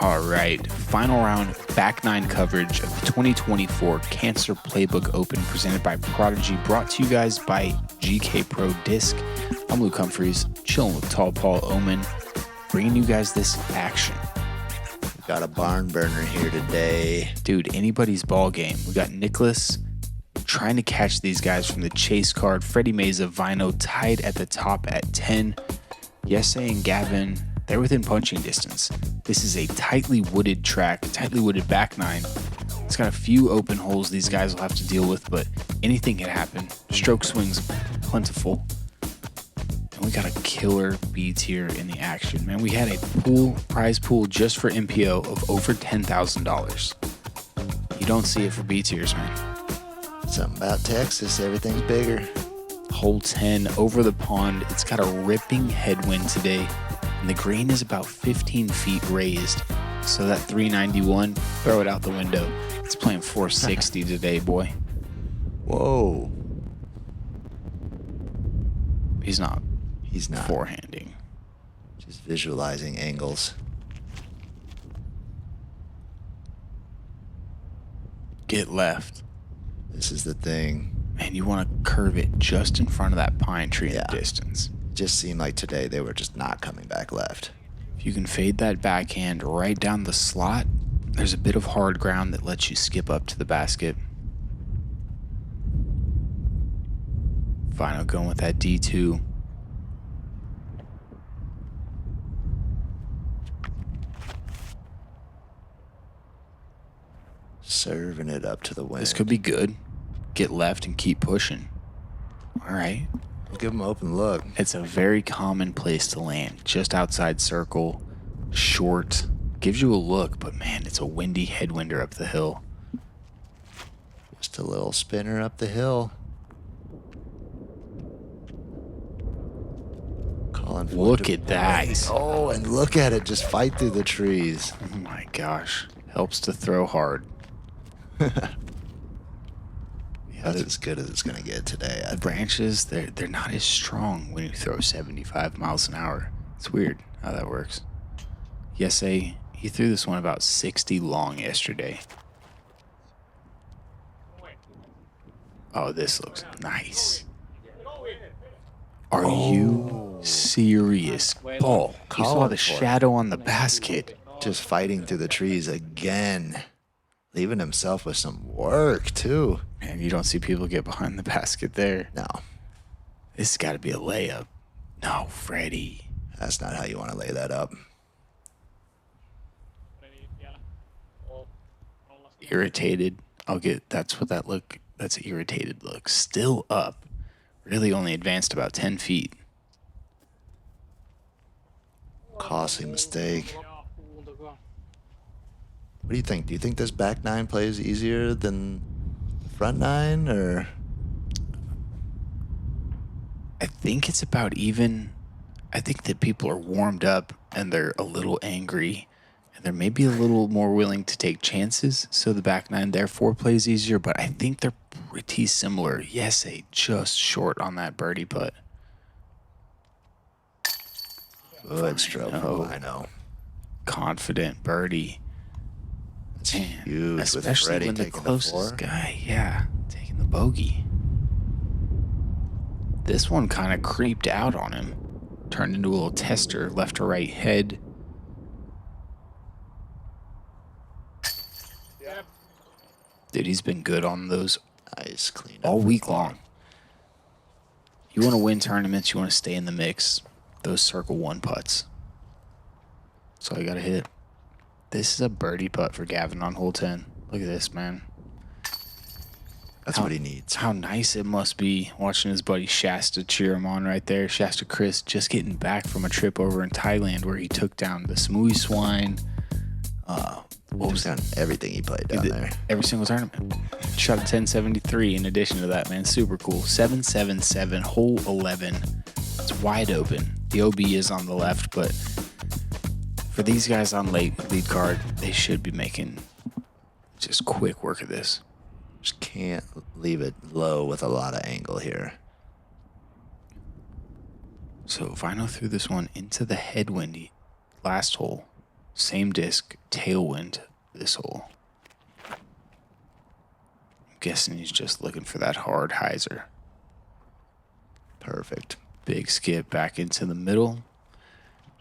All right, final round back nine coverage of the 2024 Cancer Playbook Open presented by Prodigy, brought to you guys by GK Pro Disc. I'm Luke Humphries, chilling with Tall Paul Oman, bringing you guys this action. We got a barn burner here today. Dude, anybody's ball game. We got Nicholas trying to catch these guys from the chase card. Fredy Meza, Väinö tied at the top at 10. Yese and Gavin, they're within punching distance. This is a tightly wooded track, tightly wooded back nine. It's got a few open holes these guys will have to deal with, but anything can happen. Stroke swings plentiful. And we got a killer B tier in the action. Man, we had a prize pool just for MPO of over $10,000. You don't see it for B tiers, man. Something about Texas, everything's bigger. Hole 10 over the pond. It's got a ripping headwind today. And the green is about 15 feet raised. So that 391, throw it out the window. It's playing 460 today, boy. Whoa. He's not forehanding. Just visualizing angles. Get left. This is the thing. Man, you want to curve it just in front of that pine tree in the distance. Just seemed like today they were just not coming back left. If you can fade that backhand right down the slot, there's a bit of hard ground that lets you skip up to the basket. Väinö going with that D2. Serving it up to the wind. This could be good. Get left and keep pushing. All right. We'll give them an open look. It's a very common place to land. Just outside circle, short. Gives you a look, but man, it's a windy headwinder up the hill. Just a little spinner up the hill. Calling for Look at that. Oh, and look at it just fight through the trees. Oh my gosh. Helps to throw hard. That's as good as it's going to get today. The branches, they're not as strong when you throw 75 miles an hour. It's weird how that works. Yese, he threw this one about 60 long yesterday. Oh, this looks nice. Are you serious? Ball. You saw the shadow on the basket. Just fighting through the trees again. Leaving himself with some work, too. Man, you don't see people get behind the basket there. No. This has got to be a layup. No, Fredy. That's not how you want to lay that up. Irritated. That's what that look, that's an irritated look. Still up. Really only advanced about 10 feet. Costly mistake. What do you think? Do you think this back nine plays easier than the front nine, or? I think it's about even. I think that people are warmed up and they're a little angry and they're maybe a little more willing to take chances. So the back nine therefore plays easier, but I think they're pretty similar. Yes, just short on that birdie putt. Good stroke. I know. Confident birdie. Man, huge, especially when the closest guy, taking the bogey. This one kind of creeped out on him. Turned into a little tester, left to right head. Dude, he's been good on those nice, clean all week long. You want to win tournaments, you want to stay in the mix. Those circle one putts. That's all you got to hit. This is a birdie putt for Gavin on hole 10. Look at this, man. That's what he needs. How nice it must be watching his buddy Shasta cheer him on right there. Shasta Chris just getting back from a trip over in Thailand where he took down the Smoothie Swine. What was down everything he played down there? Every single tournament. Shot a 1073 in addition to that, man. Super cool. 777, hole 11. It's wide open. The OB is on the left, but for these guys on lead card, they should be making just quick work of this. Just can't leave it low with a lot of angle here. So Väinö threw this one into the headwind last hole. Same disc, tailwind this hole. I'm guessing he's just looking for that hard hyzer. Perfect. Big skip back into the middle.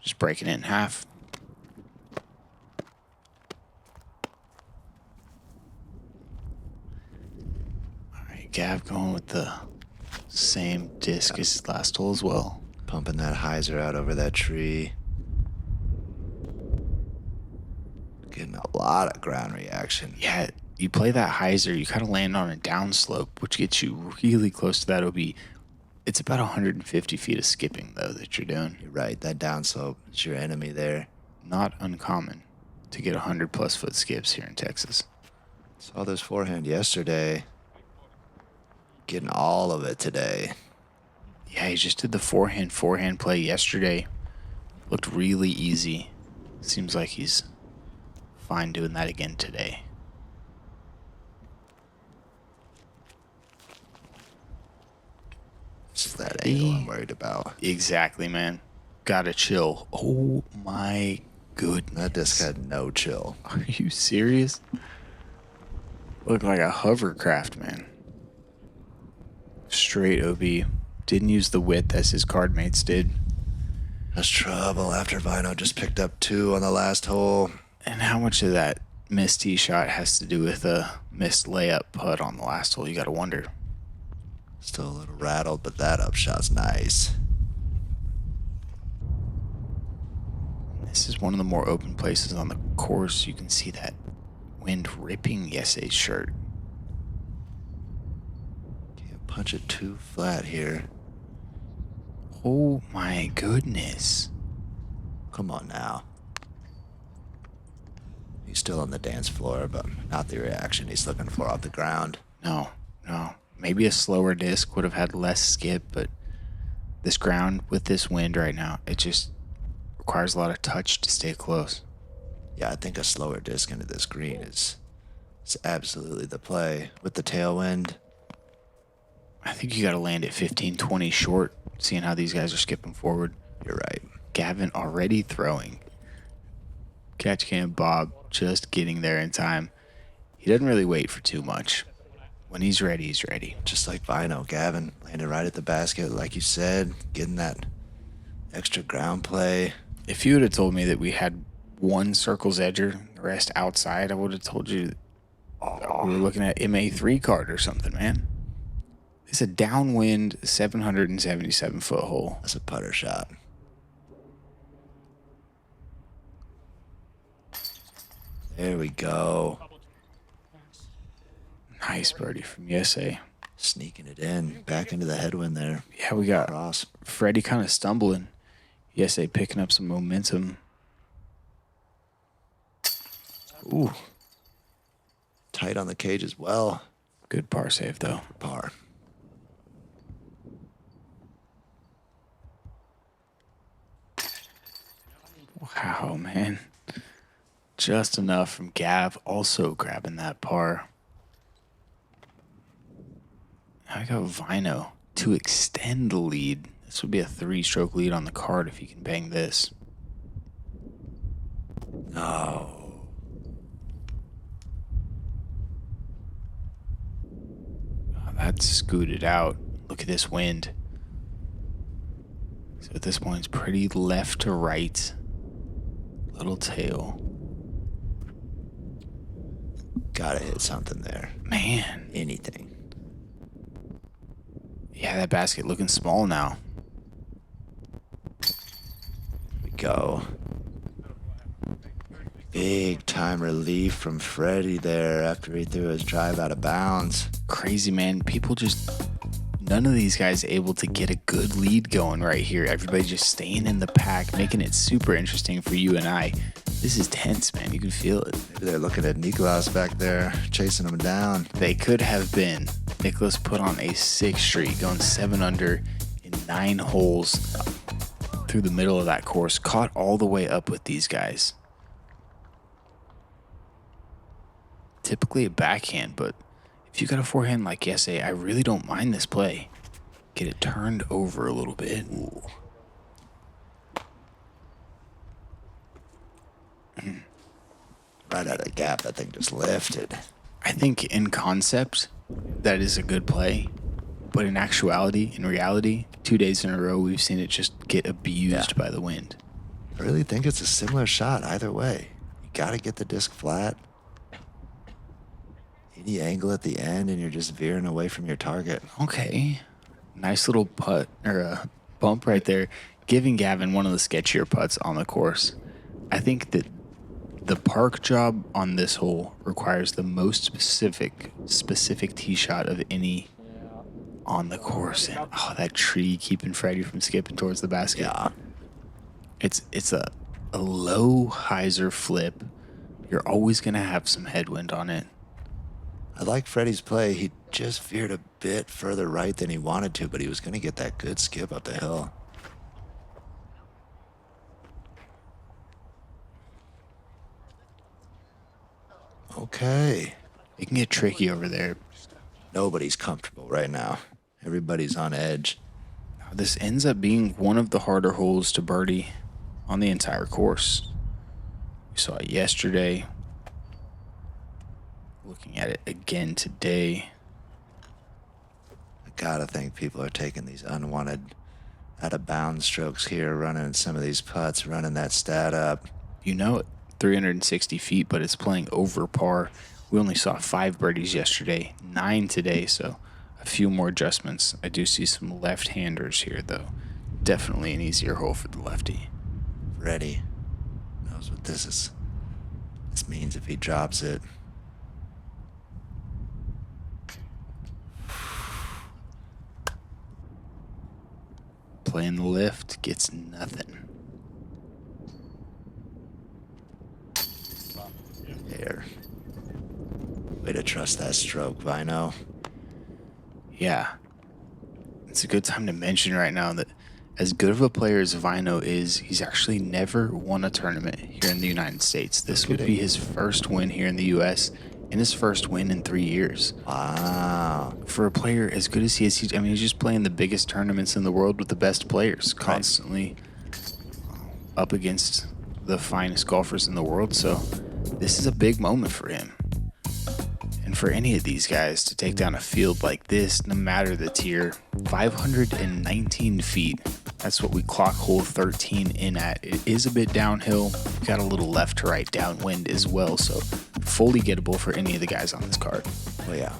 Just breaking it in half. All right, Gav going with the same disc as his last hole as well. Pumping that hyzer out over that tree. Getting a lot of ground reaction. Yeah, you play that hyzer, you kind of land on a downslope, which gets you really close to that OB. It's about 150 feet of skipping, though, that you're doing. You're right. That downslope is your enemy there. Not uncommon to get 100-plus foot skips here in Texas. Saw this forehand yesterday. Getting all of it today. Yeah, he just did the forehand play yesterday. Looked really easy. Seems like he's fine doing that again today. This is that angle I'm worried about. Exactly, man. Gotta chill. Oh my goodness. That disc had no chill. Are you serious? Looked like a hovercraft, man. Straight OB. Didn't use the width as his card mates did. That's trouble after Väinö just picked up 2 on the last hole. And how much of that missed tee shot has to do with a missed layup putt on the last hole? You gotta wonder. Still a little rattled, but that upshot's nice. This is one of the more open places on the course. You can see that wind ripping yesterday's shirt. Can't punch it too flat here. Oh my goodness. Come on now. He's still on the dance floor, but not the reaction he's looking for off the ground. No. Maybe a slower disc would have had less skip, but this ground with this wind right now, it just requires a lot of touch to stay close. Yeah, I think a slower disc into this green is absolutely the play. With the tailwind, I think you got to land at 15, 20 short, seeing how these guys are skipping forward. you're right. Gavin already throwing. Catch can Bob just getting there in time. He doesn't really wait for too much. When he's ready, he's ready. Just like Väinö, Gavin landed right at the basket, like you said, getting that extra ground play. If you would have told me that we had one circles edger, the rest outside, I would have told you we were looking at MA3 card or something, man. It's a downwind 777-foot hole. That's a putter shot. There we go. Nice birdie from USA. Sneaking it in. Back into the headwind there. Yeah, we got Cross. Fredy kind of stumbling. USA picking up some momentum. Ooh. Tight on the cage as well. Good par save, though. Par. Wow, man. Just enough from Gav also grabbing that par. Now we got Väinö to extend the lead. This would be a 3-stroke lead on the card if he can bang this. No. Oh, that's scooted out. Look at this wind. So at this point, it's pretty left to right. Little tail. Gotta hit something there. Man. Anything. Yeah, that basket looking small now. Here we go. Big time relief from Fredy there after he threw his drive out of bounds. Crazy, man. People just... None of these guys able to get a good lead going right here. Everybody just staying in the pack, making it super interesting for you and I. This is tense, man. You can feel it. Maybe they're looking at Nicholas back there, chasing him down. They could have been. Nicholas put on a 6 streak, going 7 under in 9 holes through the middle of that course. Caught all the way up with these guys. Typically a backhand, but if you got a forehand like yesterday, I really don't mind this play. Get it turned over a little bit. Ooh. right out of the gap, that thing just lifted. I think in concept, that is a good play. But in actuality, in reality, 2 days in a row, we've seen it just get abused by the wind. I really think it's a similar shot either way. You got to get the disc flat. Any angle at the end, and you're just veering away from your target. Okay. Nice little putt, or a bump right there, giving Gavin one of the sketchier putts on the course. I think that the park job on this hole requires the most specific tee shot of any on the course. And, that tree keeping Fredy from skipping towards the basket. Yeah. It's a low hyzer flip. You're always going to have some headwind on it. I like Fredy's play. He just veered a bit further right than he wanted to, but he was going to get that good skip up the hill. Okay. It can get tricky over there. Nobody's comfortable right now. Everybody's on edge. This ends up being one of the harder holes to birdie on the entire course. We saw it yesterday. Looking at it again today. I gotta think people are taking these unwanted out of bounds strokes here, running some of these putts, running that stat up. You know it, 360 feet, but it's playing over par. We only saw 5 birdies yesterday, 9 today, so a few more adjustments. I do see some left-handers here, though. Definitely an easier hole for the lefty. Fredy knows what this means if he drops it. Playing the lift, gets nothing. There. Way to trust that stroke, Väinö. Yeah. It's a good time to mention right now that as good of a player as Väinö is, he's actually never won a tournament here in the United States. This would be his first win here in the U.S. and his first win in 3 years. Wow. For a player as good as he is, he's just playing the biggest tournaments in the world with the best players, constantly up against the finest golfers in the world. So this is a big moment for him. And for any of these guys to take down a field like this, no matter the tier, 519 feet. That's what we clock hole 13 in at. It is a bit downhill. Got a little left to right downwind as well, so fully gettable for any of the guys on this card. Oh, yeah.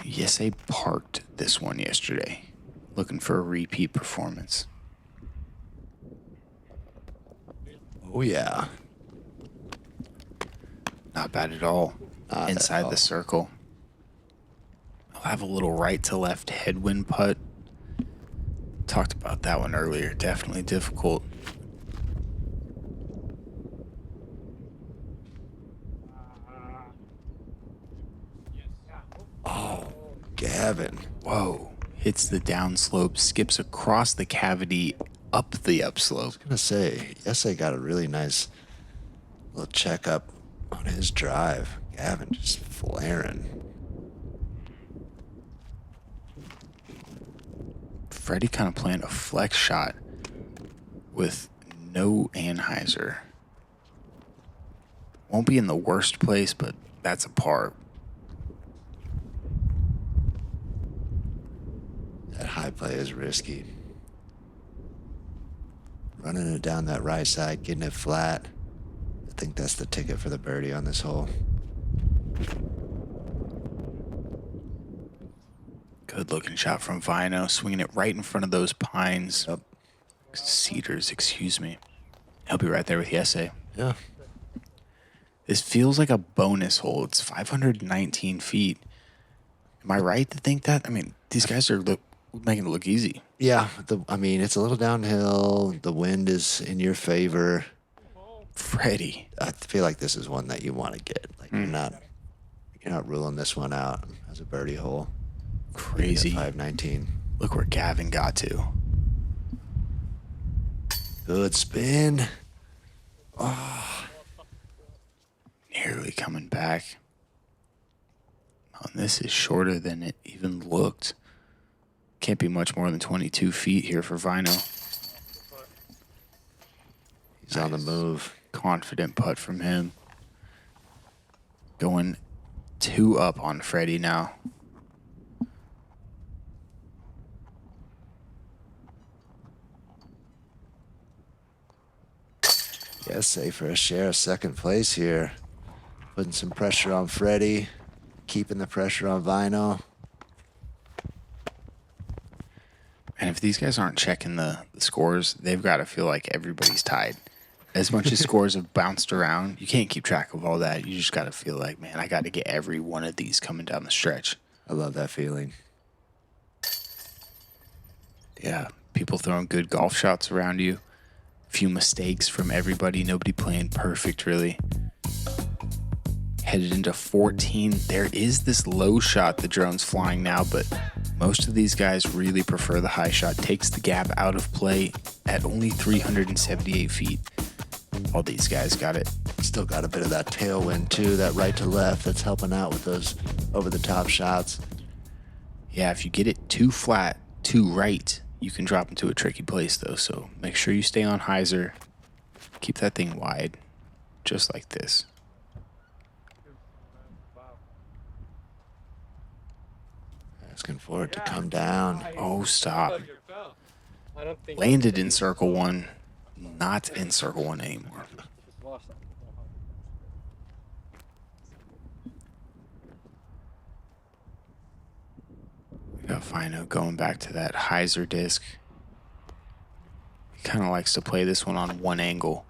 Yes, I parked this one yesterday, looking for a repeat performance. Oh, yeah. Not bad at all. Inside the circle. I'll have a little right to left headwind putt. Talked about that one earlier. Definitely difficult. Gavin. Whoa. Hits the downslope, skips across the cavity, up the upslope. I was going to say, I got a really nice little checkup on his drive. Gavin just flaring. Fredy kind of playing a flex shot with no anhyzer. Won't be in the worst place, but that's a par. That high play is risky. Running it down that right side, getting it flat. I think that's the ticket for the birdie on this hole. Good looking shot from Väinö, swinging it right in front of those pines. Yep. Cedars, excuse me. He'll be right there with Yese. Yeah. This feels like a bonus hole. It's 519 feet. Am I right to think that? I mean, these guys are making it look easy. Yeah, it's a little downhill. The wind is in your favor. Fredy. I feel like this is one that you want to get. Like you're not ruling this one out as a birdie hole. Crazy. 519. Look where Gavin got to. Good spin. Nearly coming back. And this is shorter than it even looked. Can't be much more than 22 feet here for Väinö. He's on the move. Confident putt from him. Going 2 up on Fredy now. Yes, safe for a share of second place here. Putting some pressure on Fredy. Keeping the pressure on Väinö. And if these guys aren't checking the scores, they've got to feel like everybody's tied. As much as scores have bounced around, you can't keep track of all that. You just got to feel like, man, I got to get every one of these coming down the stretch. I love that feeling. Yeah, people throwing good golf shots around you. A few mistakes from everybody. Nobody playing perfect, really. Headed into 14. There is this low shot the drone's flying now, but most of these guys really prefer the high shot. Takes the gap out of play at only 378 feet. All these guys got it. Still got a bit of that tailwind too, that right to left that's helping out with those over-the-top shots. Yeah, if you get it too flat, too right, you can drop into a tricky place though. So make sure you stay on hyzer. Keep that thing wide, just like this. Asking for it to come down. Oh, stop. Landed in circle 1, not in circle 1 anymore. We got Väinö going back to that hyzer disc. He kind of likes to play this one on one angle.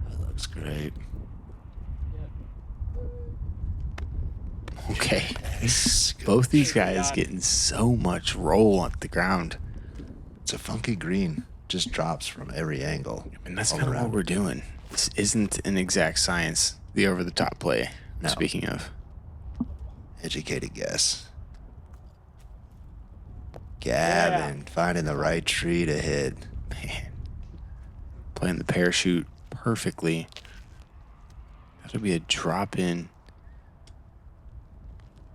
That looks great. Okay. Both these guys getting so much roll on the ground. It's a funky green. Just drops from every angle. And that's kind of what we're doing. This isn't an exact science, the over-the-top play. No. Speaking of. Educated guess. Gavin finding the right tree to hit. Man. Playing the parachute perfectly. That'll be a drop in.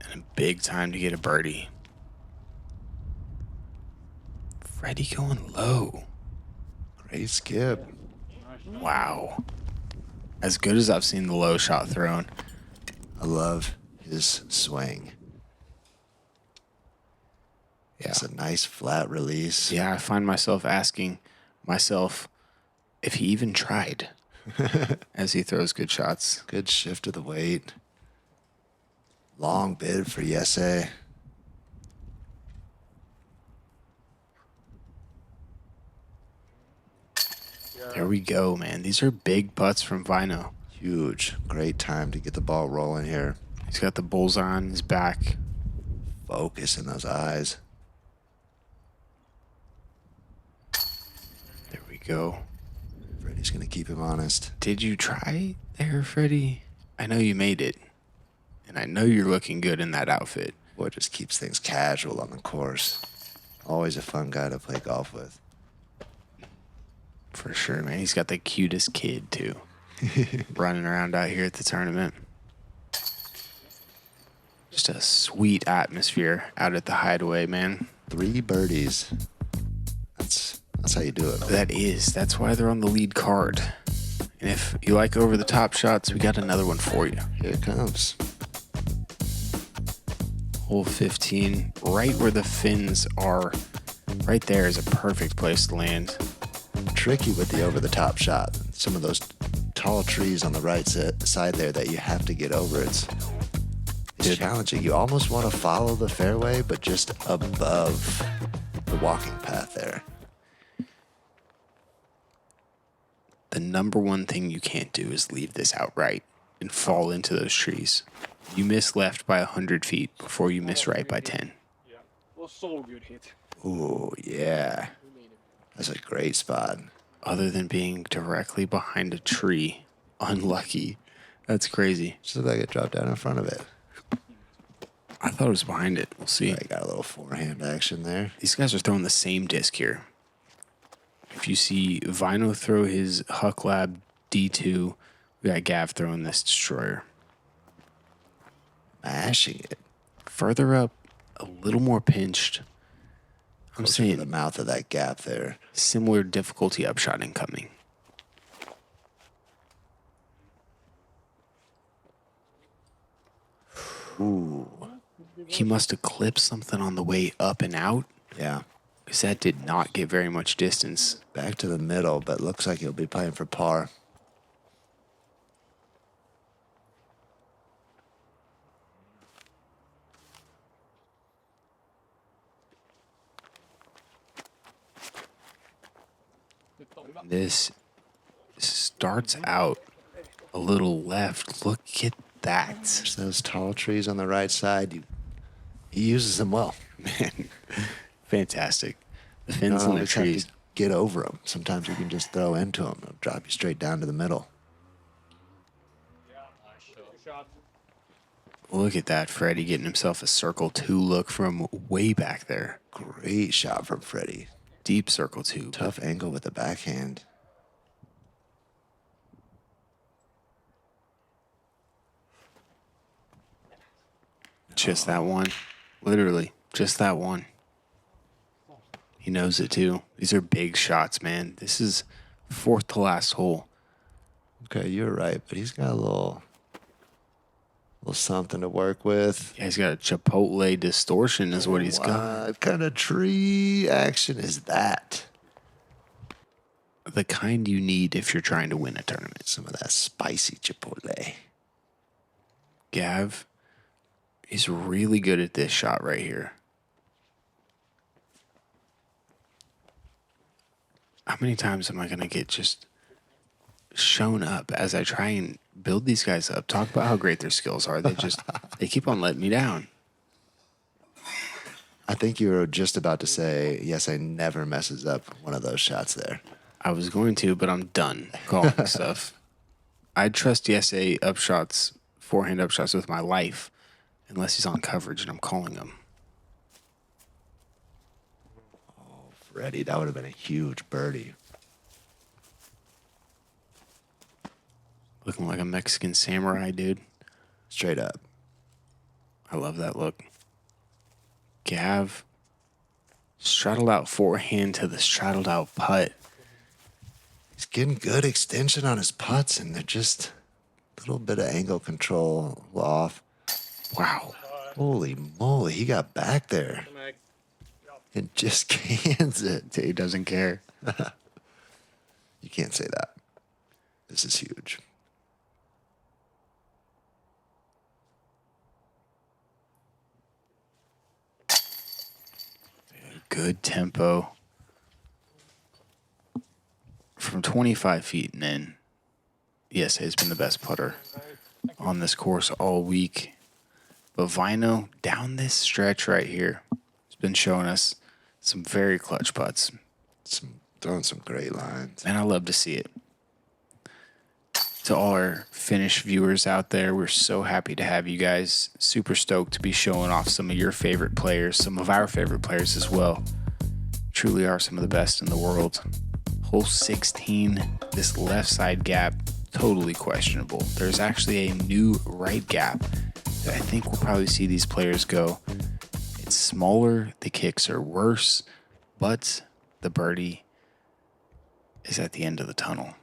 And a big time to get a birdie. Fredy going low. Great skip. Wow. As good as I've seen the low shot thrown. I love his swing. Yeah. It's a nice flat release. Yeah, I find myself asking myself if he even tried as he throws good shots. Good shift of the weight. Long bid for Yese. There we go, man. These are big putts from Väinö. Huge. Great time to get the ball rolling here. He's got the bullseye on his back. Focus in those eyes. There we go. Fredy's going to keep him honest. Did you try there, Fredy? I know you made it. And I know you're looking good in that outfit. Boy, just keeps things casual on the course. Always a fun guy to play golf with. For sure, man. He's got the cutest kid, too. Running around out here at the tournament. Just a sweet atmosphere out at the Hideaway, man. 3 birdies. That's how you do it. That's why they're on the lead card. And if you like over-the-top shots, we got another one for you. Here it comes. Hole 15, right where the fins are. Right there is a perfect place to land. Tricky with the over-the-top shot. Some of those tall trees on the right side there that you have to get over. It's challenging. You almost want to follow the fairway, but just above the walking path there. The number one thing you can't do is leave this outright and fall into those trees. You miss left by 100 feet before you miss right by 10. Yeah, was so good hit. Ooh, yeah. That's a great spot. Other than being directly behind a tree, unlucky. That's crazy. Just looked like it dropped down in front of it. I thought it was behind it. We'll see. I got a little forehand action there. These guys are throwing the same disc here. If you see Väinö throw his Huck Lab D2, we We got Gav throwing this destroyer. Mashing it. Further up, a little more pinched. I'm Closer to saying the mouth of that gap there. similar difficulty upshot incoming. Ooh. He must have clipped something on the way up and out, Yeah. because that did not get very much distance. Back to the middle, but looks like he'll be playing for par. This starts out a little left. Look at that. There's those tall trees on the right side. He uses them well. Man, fantastic. The You fins don't on the always have trees. to get over them. Sometimes you can just throw into them. It'll drop you straight down to the middle. Look at that, Freddie getting himself a circle 2 look from way back there. Great shot from Fredy. Deep circle 2. Tough angle with the backhand. Just that one. Literally, just that one. He knows it too. These are big shots, man. This is 4th to last hole. Okay, you're right, but he's got a little something to work with. Yeah, he's got a Chipotle distortion is what he's got. What kind of tree action is that? The kind you need if you're trying to win a tournament. Some of that spicy Chipotle. Gav is really good at this shot right here. How many times am I going to get just shown up as I try and build these guys up? Talk about how great their skills are. They keep on letting me down. I think you were just about to say, yes, I never messes up one of those shots there. I was going to, but I'm done calling stuff. I'd trust Yesay upshots, forehand upshots with my life, unless he's on coverage and I'm calling him. Fredy, that would have been a huge birdie. Looking like a Mexican samurai, dude. Straight up. I love that look. Gav straddled out forehand to the straddled out putt. He's getting good extension on his putts, and they're just a little bit of angle control off. Wow. Holy moly, he got back there and just cans it. He doesn't care. You can't say that. This is huge. Good tempo. From 25 feet and in. Yes, he's been the best putter on this course all week. But Väinö, down this stretch right here, has been showing us some very clutch putts. Throwing some great lines. And I love to see it. To all our Finnish viewers out there, we're so happy to have you guys. Super stoked to be showing off some of your favorite players, some of our favorite players as well. Truly are some of the best in the world. Hole 16, this left side gap, totally questionable. There's actually a new right gap that I think we'll probably see these players go. It's smaller, the kicks are worse, but the birdie is at the end of the tunnel.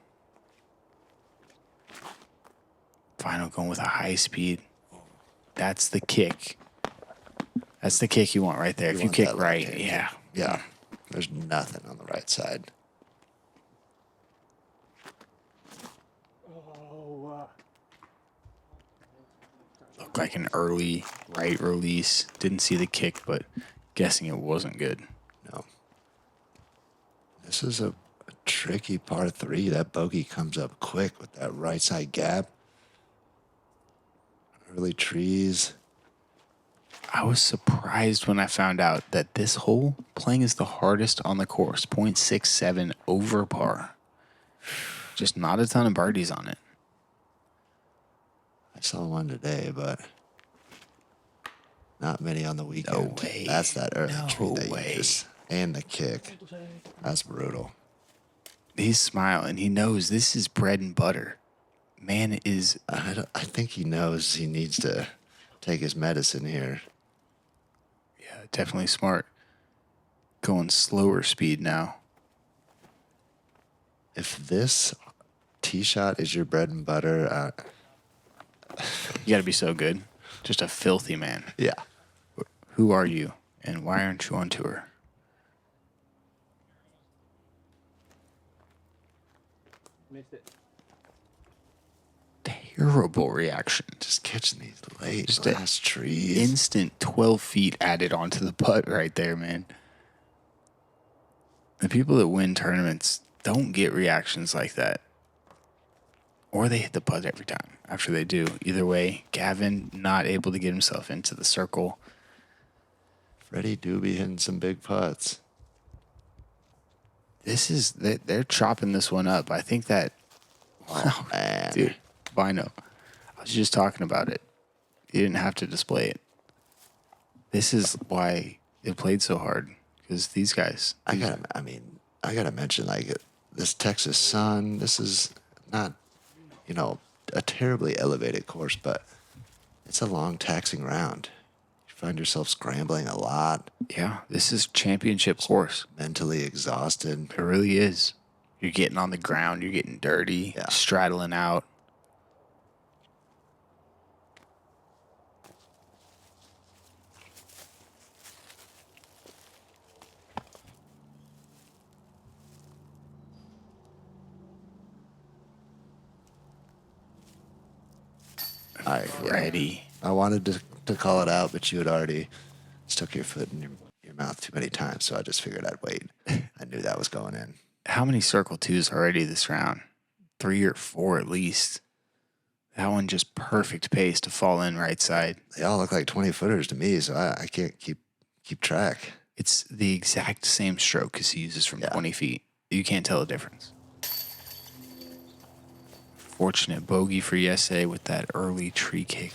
Väinö going with a high speed. That's the kick. That's the kick you want right there. If you want kick that right, left-hand yeah. kick. Yeah. There's nothing on the right side. Looked like an early right release. Didn't see the kick, but guessing it wasn't good. No. This is a tricky par 3. That bogey comes up quick with that right side gap. Early trees. I was surprised when I found out that this hole playing is the hardest on the course. 0.67 over par. Just not a ton of birdies on it. I saw one today, but not many on the weekend. No way. That's that early No tree that way. you just, and the kick. That's brutal. He's smiling. He knows this is bread and butter. Man is I think he knows he needs to take his medicine here. definitely smart. Going slower speed now. If this tee shot is your bread and butter, You got to be so good. Just a filthy man. yeah. Who are you, and why aren't you on tour? Missed it. Terrible reaction. Just catching these late Just glass trees. Instant 12 feet added onto the putt right there, man. The people that win tournaments don't get reactions like that. Or they hit the putt every time after they do. Either way, Gavin not able to get himself into the circle. Fredy do be hitting some big putts. They're chopping this one up. I think that, Oh, man. dude, Väinö. I was just talking about it. You didn't have to display it. This is why it played so hard. Because these guys. I gotta mention, like, this Texas sun, this is not, a terribly elevated course, but it's a long, taxing round. You find yourself scrambling a lot, Yeah, this is championship course. mentally exhausted. It really is. You're getting on the ground. You're getting dirty. Yeah. Straddling out. Ready. I wanted to call it out, but you had already stuck your foot in your mouth too many times, so I just figured I'd wait. I knew that was going in. How many circle twos already this round? 3 or 4 at least. That one just perfect pace to fall in right side. They all look like 20-footers to me, so I can't keep track. It's the exact same stroke as he uses from 20 feet. You can't tell the difference. Fortunate bogey for Yesay with that early tree kick.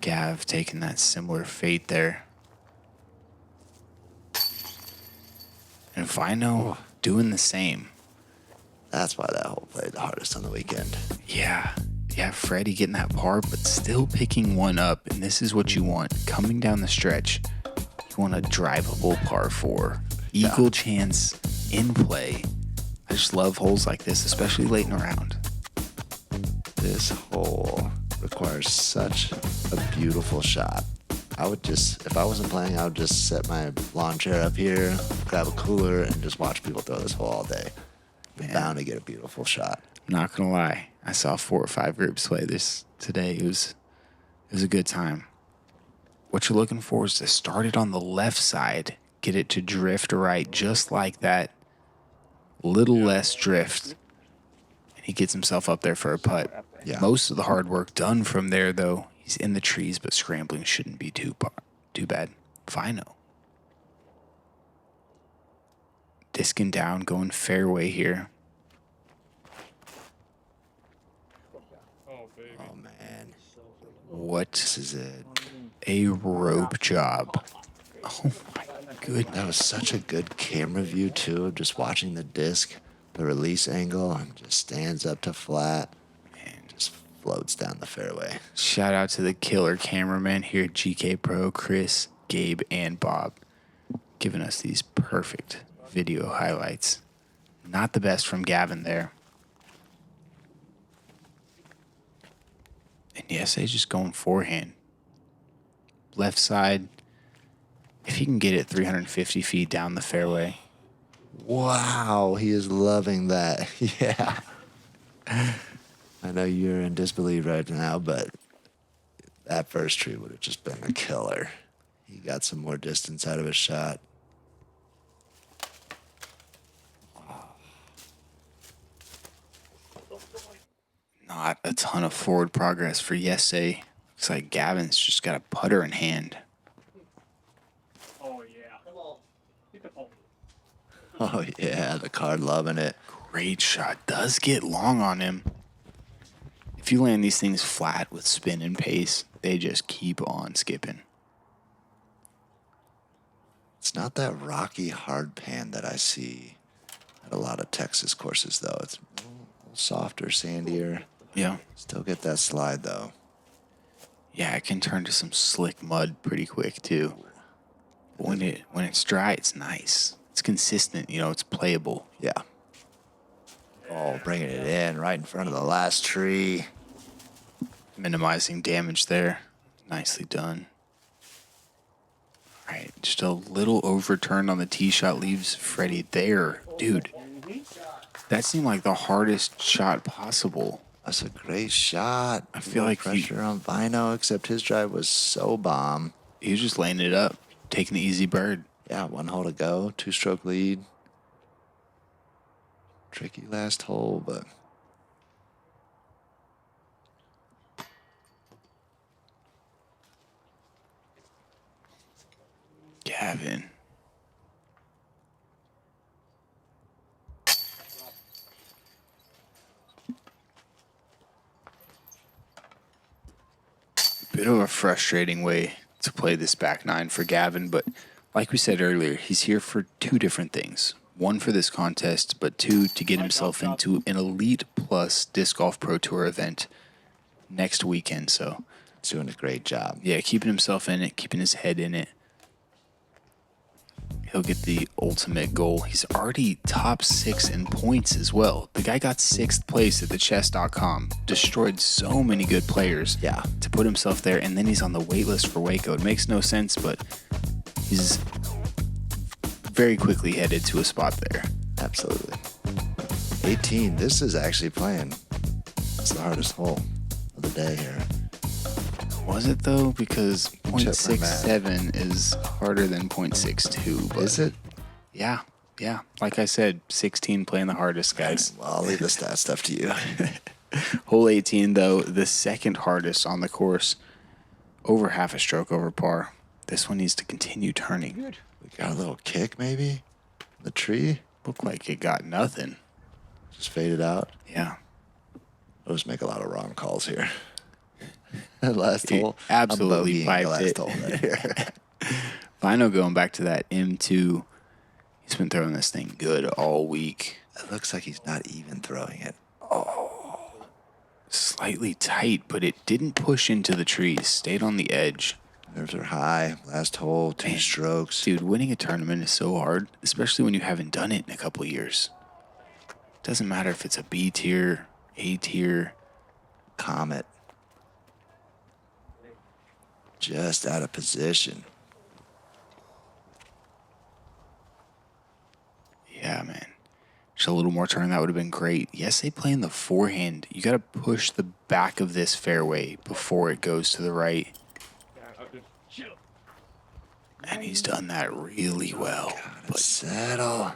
Gav taking that similar fate there. And Väinö doing the same. That's why that hole played the hardest on the weekend. Yeah, Fredy getting that par, but still picking one up. And this is what you want. Coming down the stretch, you want a drivable par 4. Equal chance in play. I just love holes like this, especially late in the round. This hole requires such a beautiful shot. I would just, if I wasn't playing, I would just set my lawn chair up here, grab a cooler, and just watch people throw this hole all day. You're bound to get a beautiful shot. Not gonna lie, I saw 4 or 5 groups play this today. It was a good time. What you're looking for is to start it on the left side, get it to drift right, just like that. Little less drift, and he gets himself up there for a putt. Yeah. Most of the hard work done from there, though. He's in the trees, but scrambling shouldn't be too bad. Väinö. Disking down, going fairway here. Oh, man. What This is it. a rope job. Oh, my goodness. That was such a good camera view, too, of just watching the disc, the release angle, and just stands up to flat and just floats down the fairway. Shout out to the killer cameraman here at GK Pro, Chris, Gabe, and Bob, giving us these perfect video highlights. Not the best from Gavin there. And yes, he's just going forehand. Left side. If he can get it 350 feet down the fairway. Wow, he is loving that. Yeah. I know you're in disbelief right now, but that first tree would have just been a killer. He got some more distance out of his shot. Not a ton of forward progress for Yesay. Looks like Gavin's just got a putter in hand. Oh yeah. Come on. Hit the ball. Oh, yeah, the card loving it. Great shot. Does get long on him. If you land these things flat with spin and pace, they just keep on skipping. It's not that rocky hard pan that I see at a lot of Texas courses, though. It's a little softer, sandier. Yeah. Still get that slide, though. Yeah, it can turn to some slick mud pretty quick too. But when it's dry, it's nice. It's consistent, it's playable. Yeah. Oh, bringing it in right in front of the last tree. Minimizing damage there. Nicely done. All right, just a little overturn on the tee shot leaves Fredy there. Dude, that seemed like the hardest shot possible. That's a great shot. I feel like pressure on Väinö, except his drive was so bomb. He was just laying it up, taking the easy bird. Yeah, 1 hole to go, 2-stroke lead. Tricky last hole, but Gavin. Bit of a frustrating way to play this back nine for Gavin, but like we said earlier, he's here for 2 different things. 1 for this contest, but 2 to get himself into an Elite Plus Disc Golf Pro Tour event next weekend. So he's doing a great job. Yeah, keeping himself in it, keeping his head in it. He'll get the ultimate goal. He's already top 6 in points as well. The guy got 6th place at the chess.com. Destroyed so many good players. Yeah. To put himself there, and then he's on the wait list for Waco. It makes no sense, but he's very quickly headed to a spot there. Absolutely. 18. This is actually playing. It's the hardest hole of the day here. Was it though? Because 0.67 is harder than 0.62. But is it? Yeah. Like I said, 16 playing the hardest, guys. Well, I'll leave the stat stuff to you. Hole 18, though, the second hardest on the course. Over half a stroke over par. This one needs to continue turning. Good. We got a little kick, maybe? The tree? Looked like it got nothing. Just faded out. Yeah. I'll just make a lot of wrong calls here. That last hole. Absolutely piped it. Hole right here. Väinö going back to that M2. He's been throwing this thing good all week. It looks like he's not even throwing it. Slightly tight, but it didn't push into the trees. Stayed on the edge. Nerves are high. Last hole, 2 strokes. Dude, winning a tournament is so hard, especially when you haven't done it in a couple of years. Doesn't matter if it's a B tier, A tier. Comet. Just out of position. Yeah, man. Just a little more turn, that would have been great. Yes, they play in the forehand. You got to push the back of this fairway before it goes to the right. And he's done that really well. But settle.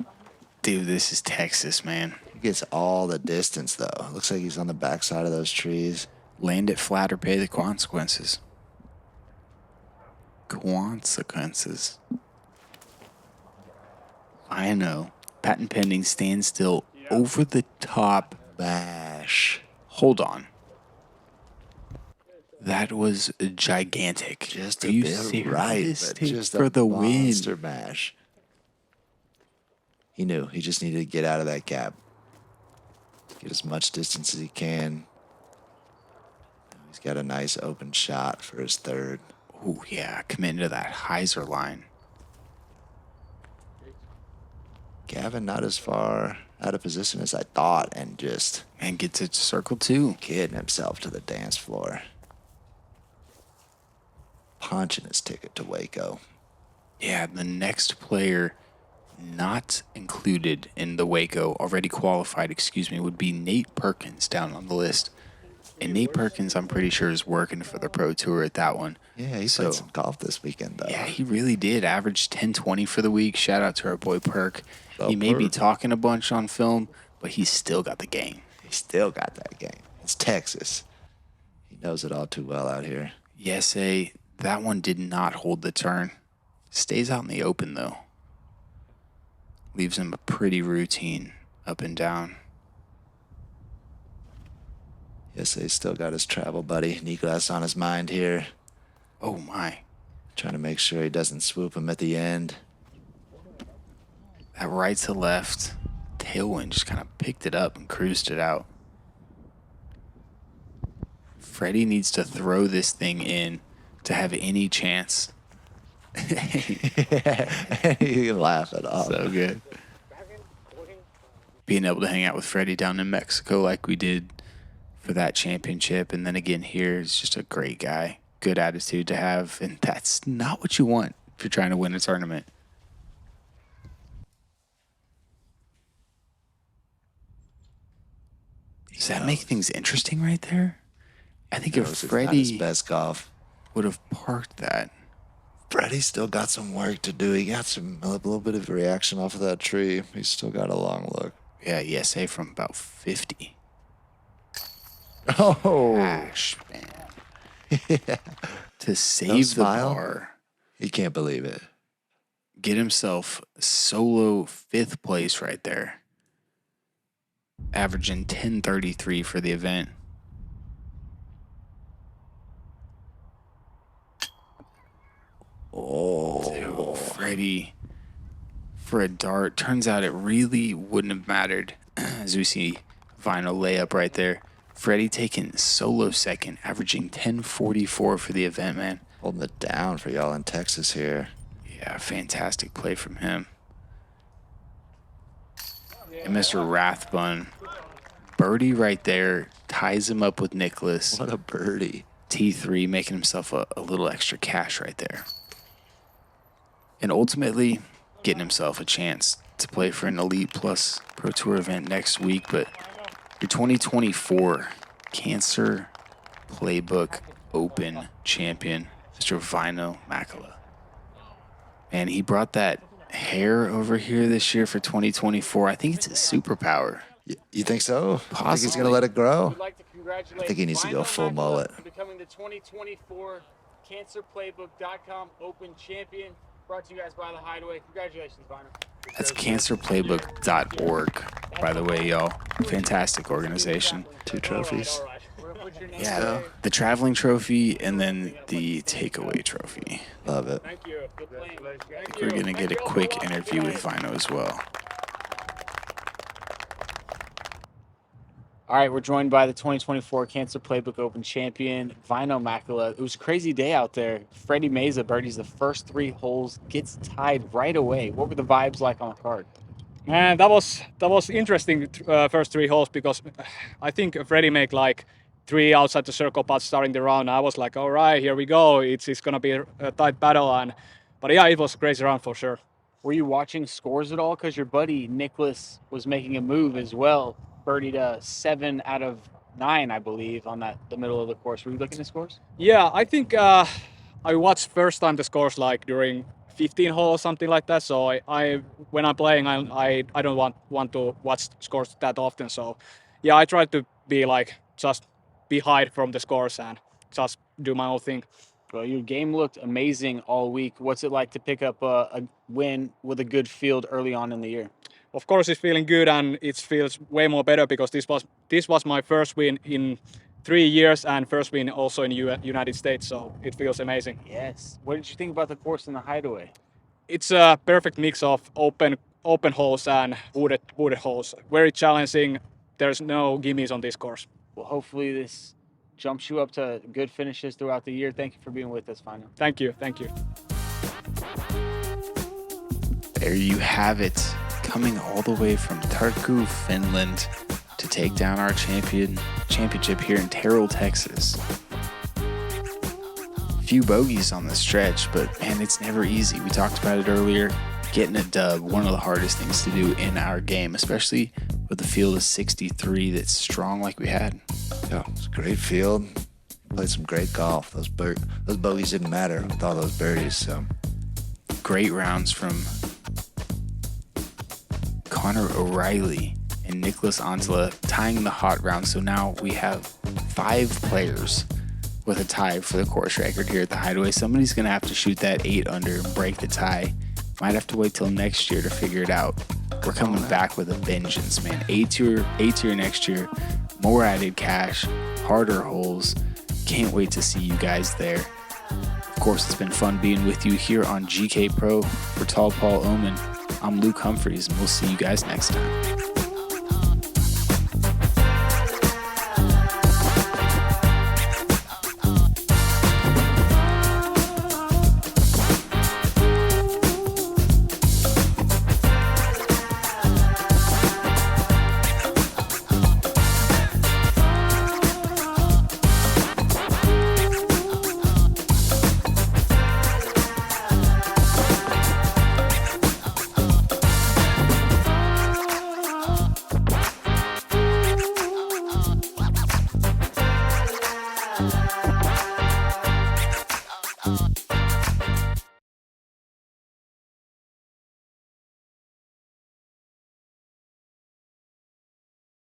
Dude, this is Texas, man. He gets all the distance, though. Looks like he's on the backside of those trees. Land it flat or pay the consequences. Consequences. I know. Patent pending, stand still, over the top. Bash. Hold on. That was gigantic. Just Are a you bit serious? right, but Dude, just for a the win. monster mash. He knew. He just needed to get out of that gap. Get as much distance as he can. He's got a nice open shot for his 3rd. Oh, yeah. Committing to that hyzer line. Gavin not as far out of position as I thought, and just And gets it to circle 2. kidding himself to the dance floor. Punching his ticket to Waco. Yeah, the next player not included in the Waco, already qualified, would be Nate Perkins down on the list. And Nate Perkins, I'm pretty sure, is working for the Pro Tour at that one. Yeah, he played some golf this weekend, though. Yeah, he really did. Averaged 10-20 for the week. Shout out to our boy Perk. Oh, He may be Perk. talking a bunch on film, but he's still got the game. He still got that game. It's Texas. He knows it all too well out here. Yes, that one did not hold the turn. Stays out in the open, though. Leaves him a pretty routine up and down. Yes, he's still got his travel buddy, Niklas, on his mind here. Oh, my. Trying to make sure he doesn't swoop him at the end. That right to left tailwind just kind of picked it up and cruised it out. Fredy needs to throw this thing in to have any chance. You can laugh it off. So good. Being able to hang out with Fredy down in Mexico like we did for that championship, and then again here is just a great guy. Good attitude to have, and that's not what you want if you're trying to win a tournament. Does that make things interesting right there? I think if His Fredy best golf. would have parked that. Freddie's still got some work to do. He got a little bit of a reaction off of that tree. He's still got a long look. Yeah, ESA from about 50. Oh, Gosh, man. yeah. To save the smile. bar, He can't believe it. get himself solo 5th place right there. Averaging 10.33 for the event. Oh, Fredy for a dart. Turns out it really wouldn't have mattered, as we see Väinö layup right there. Fredy taking solo 2nd, averaging 10.44 for the event, man. holding it down for y'all in Texas here. Yeah, fantastic play from him. And Mr. Rathbun, birdie right there, ties him up with Nicholas. What a birdie. T3, making himself a little extra cash right there. And ultimately, getting himself a chance to play for an Elite Plus Pro Tour event next week. But your 2024 Cancer Playbook Open champion, Mr. Väinö Mäkelä. And he brought that hair over here this year for 2024. I think it's his superpower. You think so? I think he's Possibly. going to let it grow? We'd like to congratulate I think he needs to go Väinö full Mäkelä mullet. for becoming the 2024 CancerPlaybook.com Open Champion. Brought to you guys by the Hideaway. Congratulations, Väinö. That's cancerplaybook.org, by the way, y'all. Fantastic organization. 2 trophies. All right. We're gonna put your name Yeah, there. the traveling trophy and then the takeaway trophy. Love it. Thank you. Good playing. Thank We're you. going to get a quick interview with Väinö as well. All right, we're joined by the 2024 Cancer Playbook Open champion, Väinö Mäkelä. It was a crazy day out there. Fredy Meza birdies the first 3 holes, gets tied right away. What were the vibes like on the card? Man, that was interesting first 3 holes because I think Fredy made like 3 outside the circle putts starting the round. I was like, all right, here we go. It's gonna be a tight battle, but yeah, it was a crazy round for sure. Were you watching scores at all? Because your buddy Nicholas was making a move as well. Birdied a 7 out of 9, I believe, on the middle of the course. Were you looking at scores? Yeah, I think I watched first time the scores like during 15 holes, something like that. So I when I'm playing, I don't want to watch scores that often. So yeah, I try to be like just be hide from the scores and just do my own thing. Well, your game looked amazing all week. What's it like to pick up a win with a good field early on in the year? Of course, it's feeling good and it feels way more better because this was my first win in 3 years and first win also in United States. So it feels amazing. Yes. What did you think about the course in the Hideaway? It's a perfect mix of open holes and wooded holes. Very challenging. There's no gimmies on this course. Well, hopefully this jumps you up to good finishes throughout the year. Thank you for being with us, Väinö. Thank you. Thank you. There you have it. Coming all the way from Turku, Finland, to take down our championship here in Terrell, Texas. Few bogeys on the stretch, but man, it's never easy. We talked about it earlier. Getting a dub, one of the hardest things to do in our game, especially with the field of 63 that's strong like we had. Yeah, it's a great field. Played some great golf. Those bogeys didn't matter with all those birdies. So Great rounds from Connor O'Reilly and Nicholas Antila tying the hot round. So now we have 5 players with a tie for the course record here at the Hideaway. Somebody's going to have to shoot that 8 under and break the tie. Might have to wait till next year to figure it out. We're coming back with a vengeance, man. A tier next year. More added cash, harder holes. Can't wait to see you guys there. Of course, it's been fun being with you here on GK Pro. For Tall Paul Oman, I'm Luke Humphries, and we'll see you guys next time.